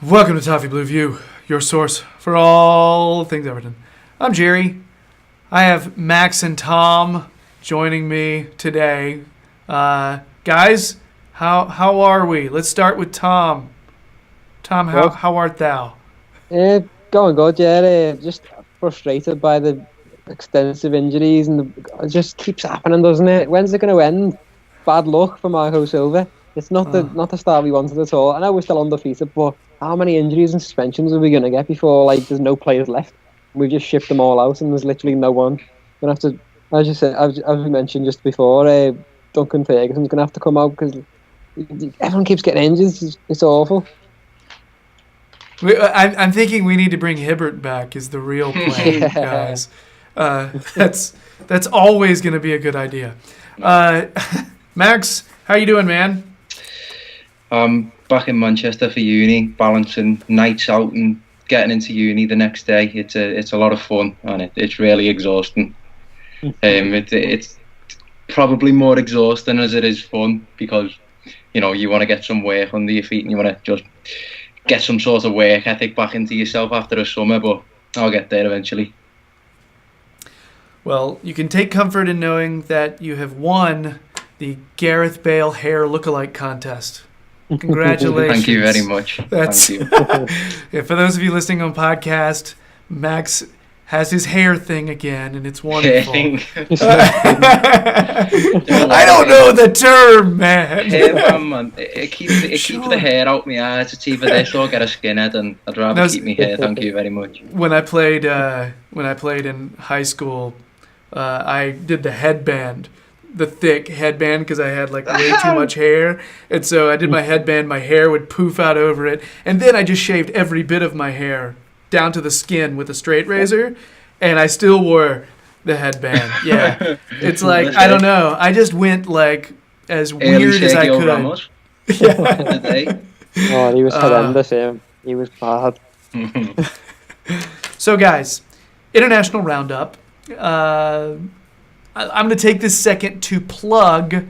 Welcome to Toffee Blue View, your source for all things Everton. I'm Gerry. I have Max and Tom joining me today. Guys, how are we? Let's start with Tom. Tom, how art thou? Going good, yeah. Just frustrated by the extensive injuries and it just keeps happening, doesn't it? When's it going to end? Bad luck for Marco Silva. It's not the start we wanted at all. I know we're still undefeated, but how many injuries and suspensions are we going to get before there's no players left? We've just shipped them all out and there's literally no one. Gonna have to, as you said, as we mentioned just before, Duncan Ferguson's going to have to come out because everyone keeps getting injured. It's awful. I'm thinking we need to bring Hibbert back is the real plan, guys. That's always going to be a good idea. Max, how you doing, man? I'm back in Manchester for uni, balancing nights out and getting into uni the next day. It's a lot of fun and it's really exhausting. It's probably more exhausting as it is fun because you want to get some work under your feet and you want to just get some sort of work ethic back into yourself after a summer, but I'll get there eventually. Well, you can take comfort in knowing that you have won the Gareth Bale hair lookalike contest. Congratulations. Thank you very much. Thank you. Yeah, for those of you listening on podcast, Max has his hair thing again, and it's wonderful. I don't know the term, man. Man. It keeps the hair out my eyes. It's either this or get a skinhead, and I'd rather keep my hair. Thank you very much. When I played in high school, I did the headband. The thick headband because I had way too much hair, and so I did my headband. My hair would poof out over it, and then I just shaved every bit of my hair down to the skin with a straight razor, and I still wore the headband. Yeah, it's I don't know. I just went as weird as I could. Yeah. Oh, he was horrendous. He was bad. So, guys, international roundup. I'm going to take this second to plug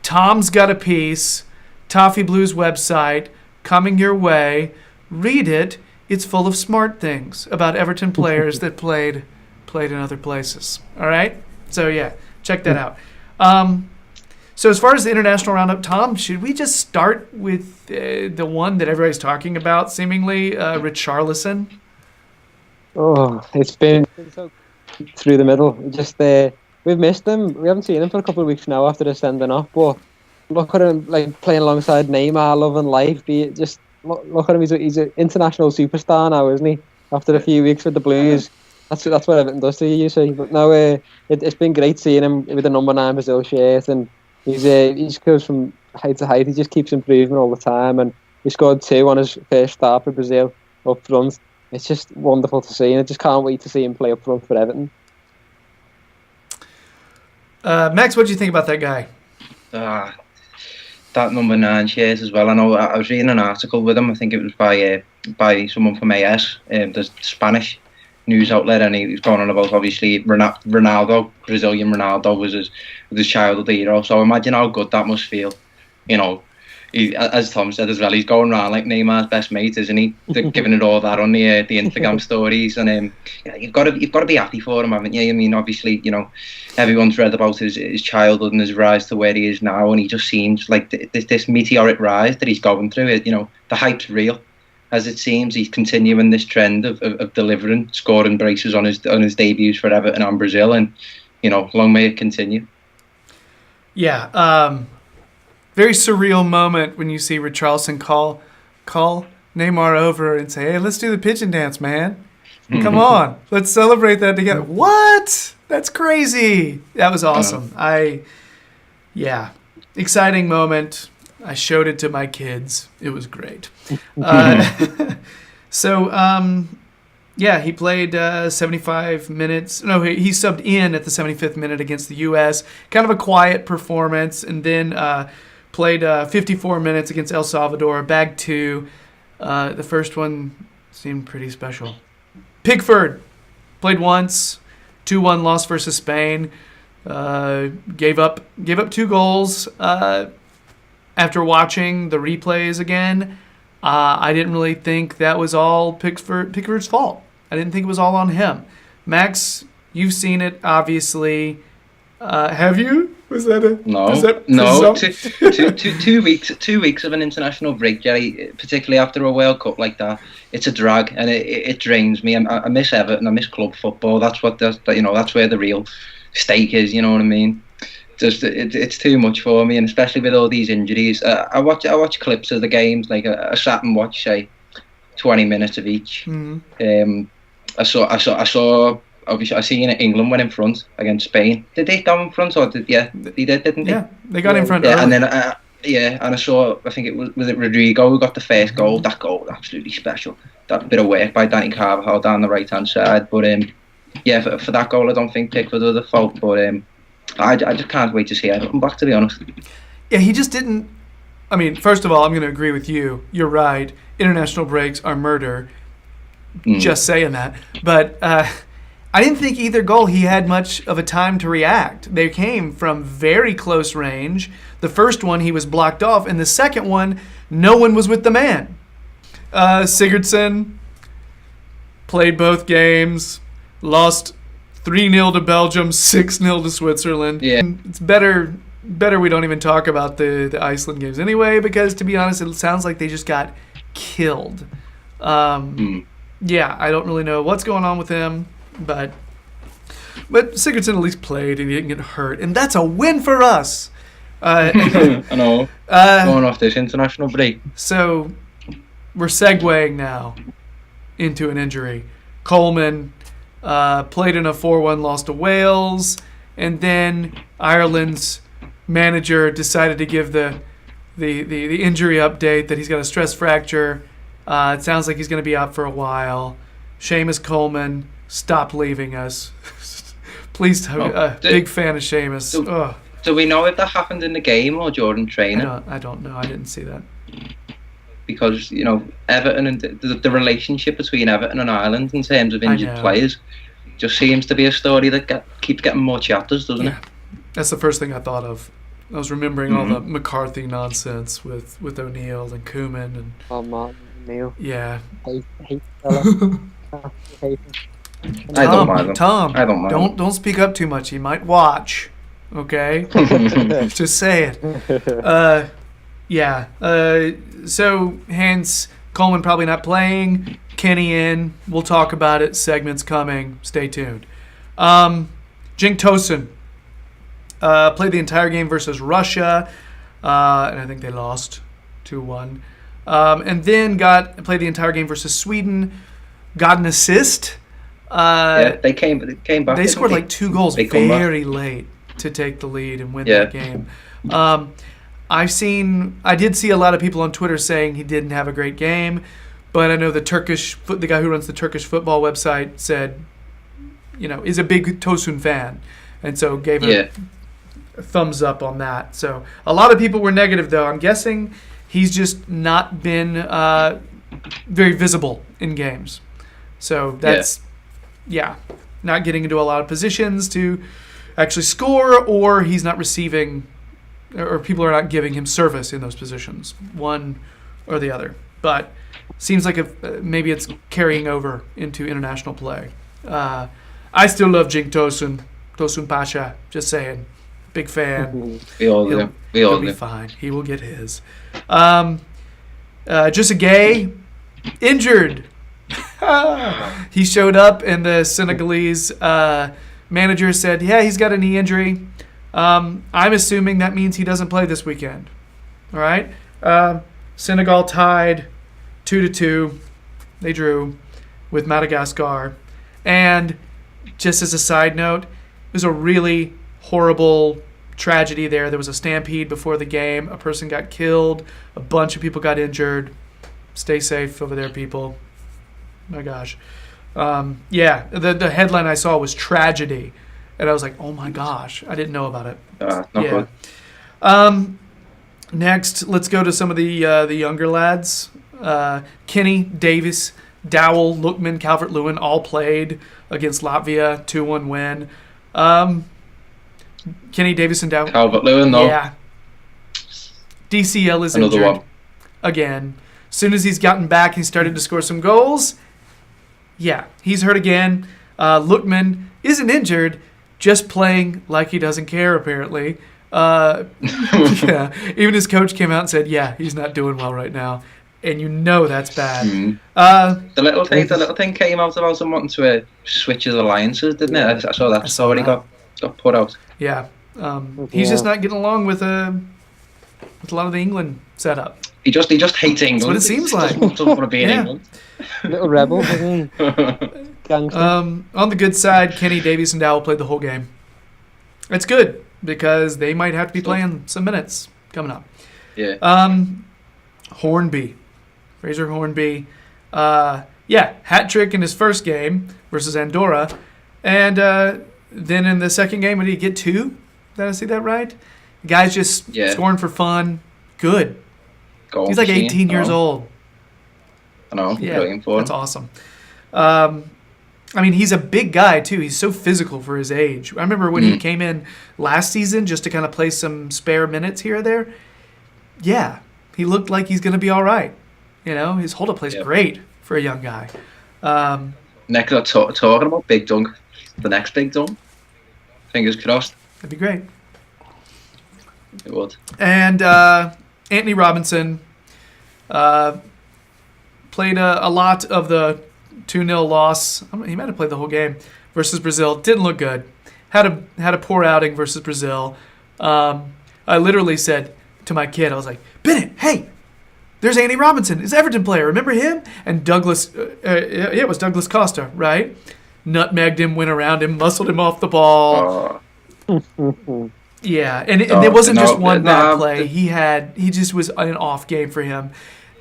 Tom's Got a Piece, Toffee Blue's website, coming your way. Read it. It's full of smart things about Everton players that played in other places. All right? So, yeah, check that out. So as far as the international roundup, Tom, should we just start with the one that everybody's talking about, seemingly, Richarlison? Oh, it's been so through the middle. Just we've missed him. We haven't seen him for a couple of weeks now after the sending off. But look at him playing alongside Neymar, loving life. Just look at him. He's an international superstar now, isn't he? After a few weeks with the Blues, that's what Everton does to you. You see, but no, it's been great seeing him with the number 9 Brazil shirt, and he just goes from height to height. He just keeps improving all the time, and he scored 2 on his first start for Brazil up front. It's just wonderful to see, and I just can't wait to see him play up front for Everton. Max, what do you think about that guy? That number 9 shirt as well. I know I was reading an article with him. I think it was by someone from AS, the Spanish news outlet, and he was going on about obviously Ronaldo, Brazilian Ronaldo was his childhood hero. So imagine how good that must feel. As Tom said as well, he's going around like Neymar's best mate, isn't he? Giving it all that on the Instagram stories, and you've got to be happy for him, haven't you? I mean, obviously, everyone's read about his childhood and his rise to where he is now, and he just seems like this meteoric rise that he's going through. The hype's real, as it seems. He's continuing this trend of delivering, scoring braces on his debuts for Everton and Brazil, and long may it continue. Yeah. Very surreal moment when you see Richarlison call Neymar over and say, "Hey, let's do the pigeon dance, man. Come on, let's celebrate that together." What? That's crazy. That was awesome. Exciting moment. I showed it to my kids. It was great. He played 75 minutes. No, he subbed in at the 75th minute against the U.S. Kind of a quiet performance, and then played 54 minutes against El Salvador, bagged 2. The first one seemed pretty special. Pickford played once, 2-1 loss versus Spain. Gave up 2 goals. After watching the replays again, I didn't really think that was all Pickford's fault. I didn't think it was all on him. Max, you've seen it, obviously. Have you? Was that a no? 2 weeks of an international break, Gerry, particularly after a World Cup like that. It's a drag, and it drains me. I miss Everton. I miss club football. That's where the real stake is. You know what I mean? It's too much for me, and especially with all these injuries. I watch clips of the games. Like I sat and watched, say, 20 minutes of each. Mm-hmm. I saw. Obviously, I seen England went in front against Spain. Did they go in front, or they did, didn't they? Yeah, they got in front. Yeah, early. and then and I saw. I think it was it Rodrigo who got the first goal. That goal was absolutely special. That bit of work by Danny Carvajal down the right hand side. But for that goal, I don't think Pickford was the fault. But I just can't wait to see Everton back, to be honest. Yeah, he just didn't. I mean, first of all, I'm going to agree with you. You're right. International breaks are murder. Just saying that, but. I didn't think either goal he had much of a time to react. They came from very close range. The first one he was blocked off, and the second one, no one was with the man. Sigurdsson played both games, lost 3-0 to Belgium, 6-0 to Switzerland. Yeah. It's better we don't even talk about the Iceland games anyway, because to be honest, it sounds like they just got killed. Yeah, I don't really know what's going on with him. But Sigurdsson at least played and he didn't get hurt, and that's a win for us. I know. Going off this international break. So we're segueing now into an injury. Coleman played in a 4-1 loss to Wales, and then Ireland's manager decided to give the injury update that he's got a stress fracture. It sounds like he's going to be out for a while. Seamus Coleman stopped leaving us. Please, big fan of Seamus. Do we know if that happened in the game or during training? I don't know. I didn't see that. Because, Everton and the relationship between Everton and Ireland in terms of injured players just seems to be a story that keeps getting more chapters, doesn't it? That's the first thing I thought of. I was remembering all the McCarthy nonsense with O'Neill and Koeman and Martin O'Neill. Yeah. Hate fella. I don't mind him. Tom, I don't mind. Don't speak up too much. He might watch. Okay, just say it. So hence Coleman probably not playing. Kenny in. We'll talk about it. Segments coming. Stay tuned. Jink Tosin played the entire game versus Russia, and I think they lost 2-1. And then played the entire game versus Sweden. Got an assist. They came back. They scored like 2 goals very late to take the lead and win that game. I did see a lot of people on Twitter saying he didn't have a great game, but I know the guy who runs the Turkish football website said, is a big Tosun fan, and so gave a thumbs up on that. So a lot of people were negative, though. I'm guessing he's just not been very visible in games. So that's not getting into a lot of positions to actually score, or he's not receiving, or people are not giving him service in those positions, one or the other. But seems like maybe it's carrying over into international play. I still love Jink Tosun Pasha, just saying. Big fan. He'll be fine. He will get his. Just a gay, injured. He showed up, and the Senegalese manager said, he's got a knee injury. I'm assuming that means he doesn't play this weekend. All right? Senegal tied 2-2. They drew with Madagascar. And just as a side note, it was a really horrible tragedy there. There was a stampede before the game. A person got killed. A bunch of people got injured. Stay safe over there, people. My gosh. The headline I saw was tragedy. And I was like, oh my gosh. I didn't know about it. Not good. Next, let's go to some of the younger lads. Kenny, Davis, Dowell, Lookman, Calvert-Lewin all played against Latvia. 2-1 win. Kenny, Davis, and Dowell. Calvert-Lewin, though. Yeah. DCL is another injured. One. Again. As soon as he's gotten back, he started to score some goals. Yeah, he's hurt again. Lookman isn't injured, just playing like he doesn't care, apparently. Yeah, even his coach came out and said, yeah, he's not doing well right now. And you know that's bad. The little thing came out about him wanting to switch his alliances, didn't it? I saw that story got put out. Yeah, he's just not getting along with a lot of the England setup. He just hates England. That's what it seems like. He just doesn't want to be in England. Little rebel. Gangster. On the good side, Kenny Davies and Dowell played the whole game. It's good because they might have to be playing some minutes coming up. Yeah. Hornby. Fraser Hornby. Hat trick in his first game versus Andorra. And then in the second game, did he get 2? Did I see that right? The guy's just scoring for fun. Good. He's like 18 years old. I know. Brilliant for him. That's awesome. I mean, he's a big guy, too. He's so physical for his age. I remember when he came in last season just to kind of play some spare minutes here or there. Yeah, he looked like he's going to be all right. You know, his hold-up play's great for a young guy. Next, talking about Big Dunk, the next Big Dunk. Fingers crossed. That'd be great. It would. And Anthony Robinson played a lot of the 2-0 loss. He might have played the whole game versus Brazil. Didn't look good. Had a poor outing versus Brazil. I literally said to my kid, I was like, Bennett, hey, there's Anthony Robinson. He's an Everton player. Remember him? And Douglas, it was Douglas Costa, right? Nutmegged him, went around him, muscled him off the ball. Yeah, and it wasn't just one bad play. He just was an off game for him.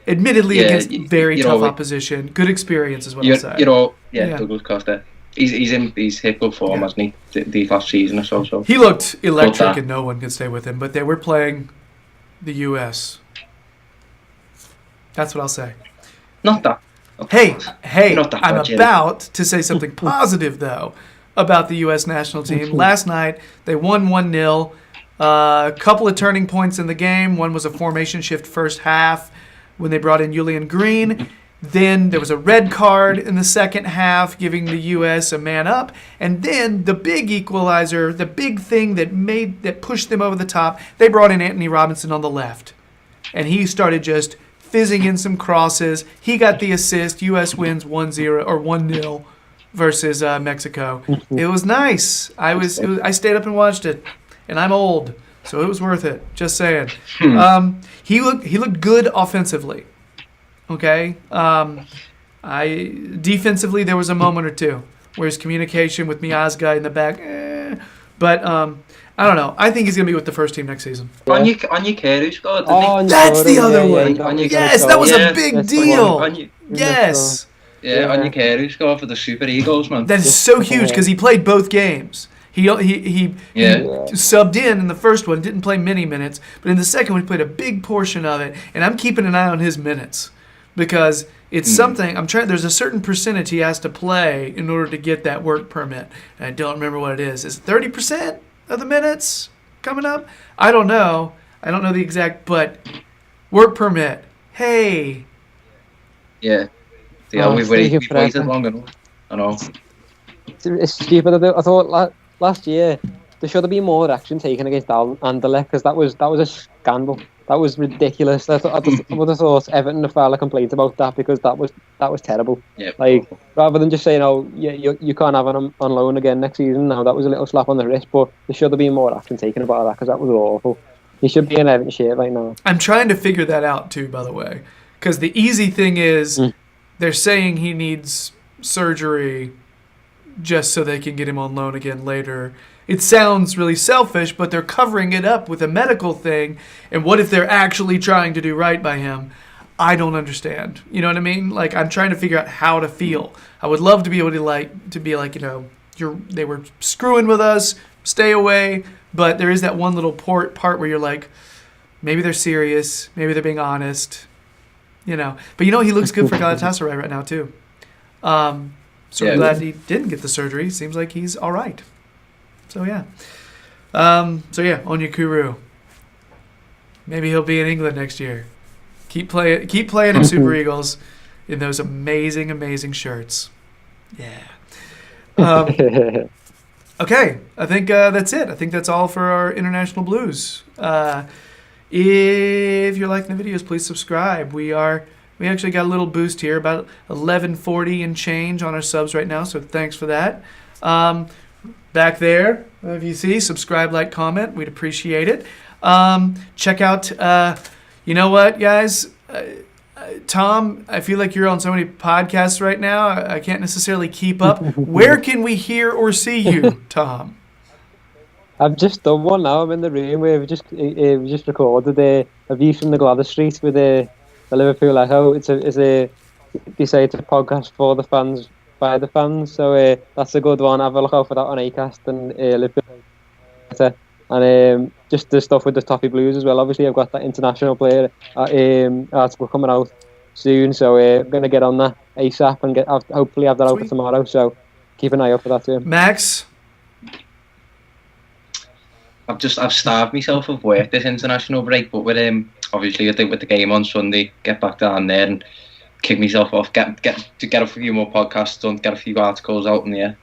Admittedly, against very tough opposition. Good experience is what I'll say. Douglas Costa. He's hit good form, hasn't he? The last season or so. He looked electric and no one could stay with him, but they were playing the U.S. That's what I'll say. Not that. Hey, I'm about to say something positive, though, about the U.S. national team. Last night, they won 1-0. A couple of turning points in the game. One was a formation shift first half when they brought in Julian Green. Then there was a red card in the second half, giving the U.S. a man up. And then the big equalizer, the big thing that pushed them over the top, they brought in Anthony Robinson on the left. And he started just fizzing in some crosses. He got the assist. U.S. wins 1-0 or 1-0 versus Mexico. It was nice. I stayed up and watched it, and I'm old, so it was worth it. Just saying. He looked good offensively. Okay. Defensively there was a moment or two where his communication with Miazga in the back, but I don't know. I think he's gonna be with the first team next season. Onyekuru scored, didn't he? That's the other one. Yes, that was a big deal. Yes. Yeah, Onyekuru scored for the Super Eagles, man. That is so huge because he played both games. He subbed in the first one, didn't play many minutes, but in the second one he played a big portion of it, and I'm keeping an eye on his minutes because it's something there's a certain percentage he has to play in order to get that work permit, and I don't remember what it is. Is it 30% of the minutes coming up? I don't know the exact, but work permit. Hey. Yeah. We've waited long enough. I know. It's stupid. I thought last year there should have been more action taken against Anderlecht because that was a scandal. That was ridiculous. I would have thought Everton have filed a complaint about that because that was terrible. Yeah. Rather than just saying, you can't have him on loan again next season. No, that was a little slap on the wrist. But there should have been more action taken about that because that was awful. He should be in Everton shirt right now. I'm trying to figure that out too, by the way, because the easy thing is they're saying he needs surgery just so they can get him on loan again later. It sounds really selfish, but they're covering it up with a medical thing. And what if they're actually trying to do right by him? I don't understand. You know what I mean? I'm trying to figure out how to feel. I would love to be able to be like, they were screwing with us, stay away. But there is that one little part where you're like, maybe they're serious, maybe they're being honest, But he looks good for Galatasaray right now too. I'm glad he didn't get the surgery. Seems like he's all right. So yeah. Onyekuru. Maybe he'll be in England next year. Keep playing in Super Eagles in those amazing shirts. Yeah. Okay, I think that's it. I think that's all for our International Blues. If you're liking the videos, please subscribe. We actually got a little boost here, about 1140 and change on our subs right now, so thanks for that. Back there, if you see, subscribe, like, comment. We'd appreciate it. Check out, you know what, guys? Tom, I feel like you're on so many podcasts right now. I can't necessarily keep up. Where can we hear or see you, Tom? I've just done one now. I'm in the room where we just recorded a view from the Gladys Street with the Liverpool Echo. It's a they say it's a podcast for the fans by the fans. So that's a good one. Have a look out for that on Acast and Liverpool. And just the stuff with the Toffee Blues as well. Obviously, I've got that international player article coming out soon, so I'm going to get on that ASAP and hopefully have that out for tomorrow. So keep an eye out for that too. Max, I've starved myself of work this international break, but with obviously I think with the game on Sunday, get back down there and kick myself off, get a few more podcasts done, get a few articles out in the air.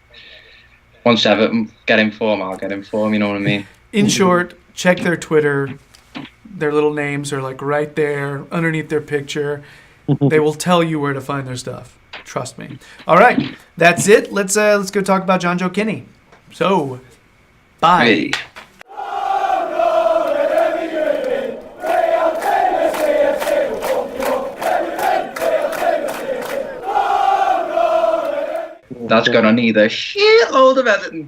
Once Everton get in form, I'll get in form. You know what I mean? in short, check their Twitter. Their little names are like right there underneath their picture. They will tell you where to find their stuff. Trust me. All right, that's it. Let's go talk about John Joe Kinney. So, bye. Hey. That's gonna need a shitload of editing.